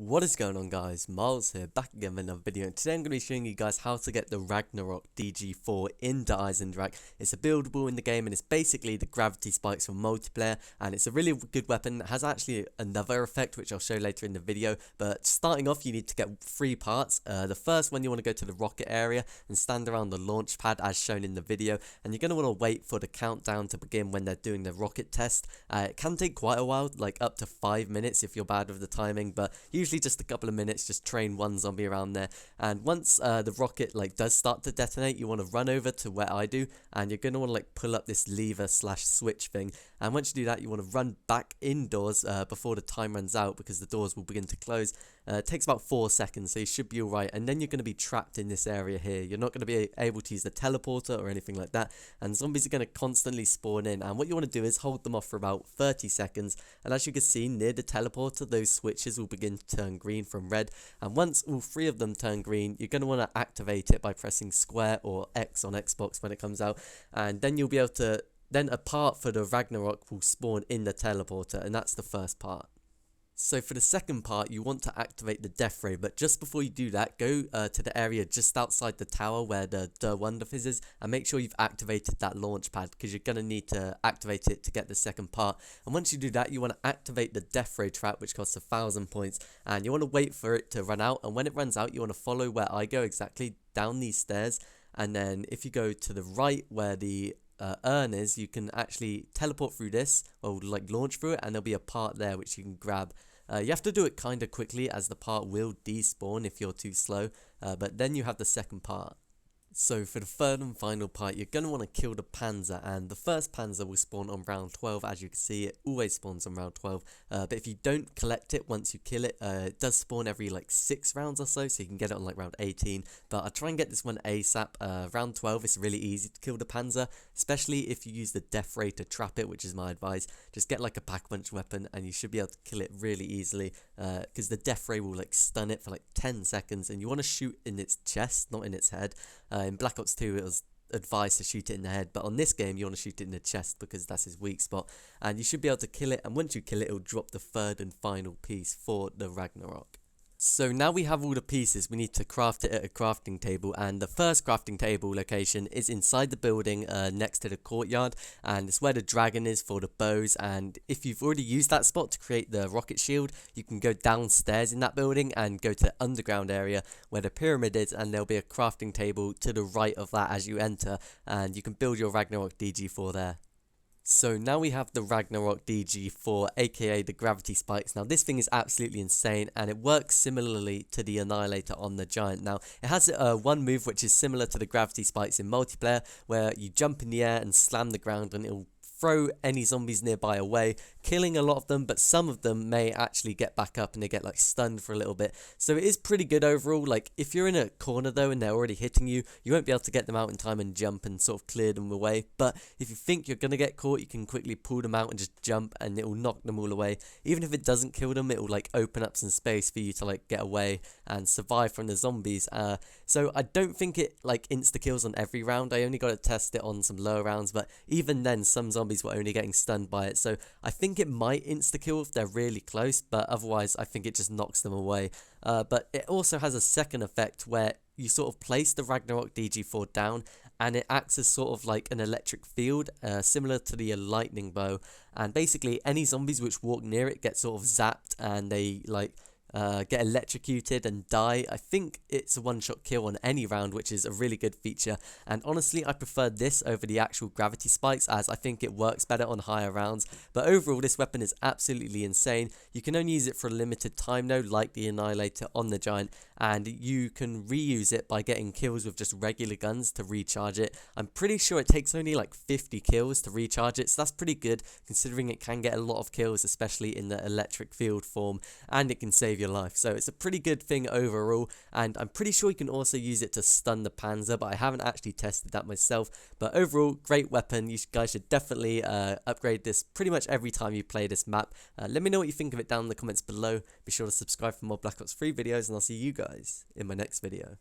What is going on, guys? Miles here, back again with another video, and today I'm going to be showing you guys how to get the Ragnarok DG-4 into Eisendrache. It's a buildable in the game, and it's basically the gravity spikes from multiplayer, and it's a really good weapon. It has actually another effect, which I'll show later in the video, but starting off, you need to get 3 parts. The first one, you want to go to the rocket area and stand around the launch pad as shown in the video, and you're going to want to wait for the countdown to begin when they're doing the rocket test. It can take quite a while, like up to 5 minutes if you're bad with the timing, but usually just a couple of minutes. Just train one zombie around there, and once the rocket does start to detonate, you want to run over to where I do, and you're going to want to pull up this lever / switch thing, and once you do that, you want to run back indoors before the time runs out, because the doors will begin to close. It takes about 4 seconds, so you should be alright, and then you're going to be trapped in this area here. You're not going to be able to use the teleporter or anything like that, and zombies are going to constantly spawn in, and what you want to do is hold them off for about 30 seconds, and as you can see near the teleporter, those switches will begin to turn green from red, and once all 3 of them turn green, you're going to want to activate it by pressing square or X on Xbox when it comes out, and then you'll be able to, then a part for the Ragnarok will spawn in the teleporter, and that's the first part. So for the second part, you want to activate the death ray, but just before you do that, go to the area just outside the tower where the Wonder Fizz is, and make sure you've activated that launch pad, because you're going to need to activate it to get the second part. And once you do that, you want to activate the death ray trap, which costs 1,000 points, and you want to wait for it to run out, and when it runs out, you want to follow where I go exactly down these stairs, and then if you go to the right where the urn is, you can actually teleport through this, or launch through it, and there'll be a part there which you can grab. You have to do it kind of quickly, as the part will despawn if you're too slow, but then you have the second part. So for the third and final part, you're going to want to kill the Panzer, and the first Panzer will spawn on round 12. As you can see, it always spawns on round 12, but if you don't collect it once you kill it, it does spawn every 6 rounds or so you can get it on round 18, but I'll try and get this one ASAP. Round 12, it's really easy to kill the Panzer, especially if you use the death ray to trap it, which is my advice. Just get a pack-punch weapon, and you should be able to kill it really easily, because the death ray will stun it for 10 seconds, and you want to shoot in its chest, not in its head. In Black Ops 2, it was advised to shoot it in the head, but on this game, you want to shoot it in the chest, because that's his weak spot, and you should be able to kill it, and once you kill it, it'll drop the third and final piece for the Ragnarok. So now we have all the pieces, we need to craft it at a crafting table, and the first crafting table location is inside the building next to the courtyard, and it's where the dragon is for the bows. And if you've already used that spot to create the rocket shield, you can go downstairs in that building and go to the underground area where the pyramid is, and there'll be a crafting table to the right of that as you enter, and you can build your Ragnarok DG-4 there. So now we have the Ragnarok DG-4, aka the gravity spikes. Now this thing is absolutely insane, and it works similarly to the Annihilator on the Giant. Now it has one move which is similar to the gravity spikes in multiplayer, where you jump in the air and slam the ground, and it'll throw any zombies nearby away, killing a lot of them, but some of them may actually get back up and they get stunned for a little bit. So it is pretty good overall. If you're in a corner though and they're already hitting you, you won't be able to get them out in time and jump and sort of clear them away. But if you think you're gonna get caught, you can quickly pull them out and just jump, and it will knock them all away. Even if it doesn't kill them, it will open up some space for you to get away and survive from the zombies. So I don't think it insta kills on every round. I only got to test it on some lower rounds, but even then some zombies were only getting stunned by it, so I think it might insta-kill if they're really close, but otherwise I think it just knocks them away. But it also has a second effect where you sort of place the Ragnarok DG-4 down, and it acts as sort of an electric field, similar to the lightning bow, and basically any zombies which walk near it get sort of zapped, and they get electrocuted and die. I think it's a one-shot kill on any round, which is a really good feature, and honestly I prefer this over the actual gravity spikes, as I think it works better on higher rounds. But overall, this weapon is absolutely insane. You can only use it for a limited time though, like the Annihilator on the Giant, and you can reuse it by getting kills with just regular guns to recharge it. I'm pretty sure it takes only 50 kills to recharge it, so that's pretty good considering it can get a lot of kills, especially in the electric field form, and it can save your life. So it's a pretty good thing overall, and I'm pretty sure you can also use it to stun the Panzer, but I haven't actually tested that myself. But overall, great weapon. You guys should definitely upgrade this pretty much every time you play this map. Let me know what you think of it down in the comments below. Be sure to subscribe for more Black Ops 3 videos, and I'll see you guys in my next video.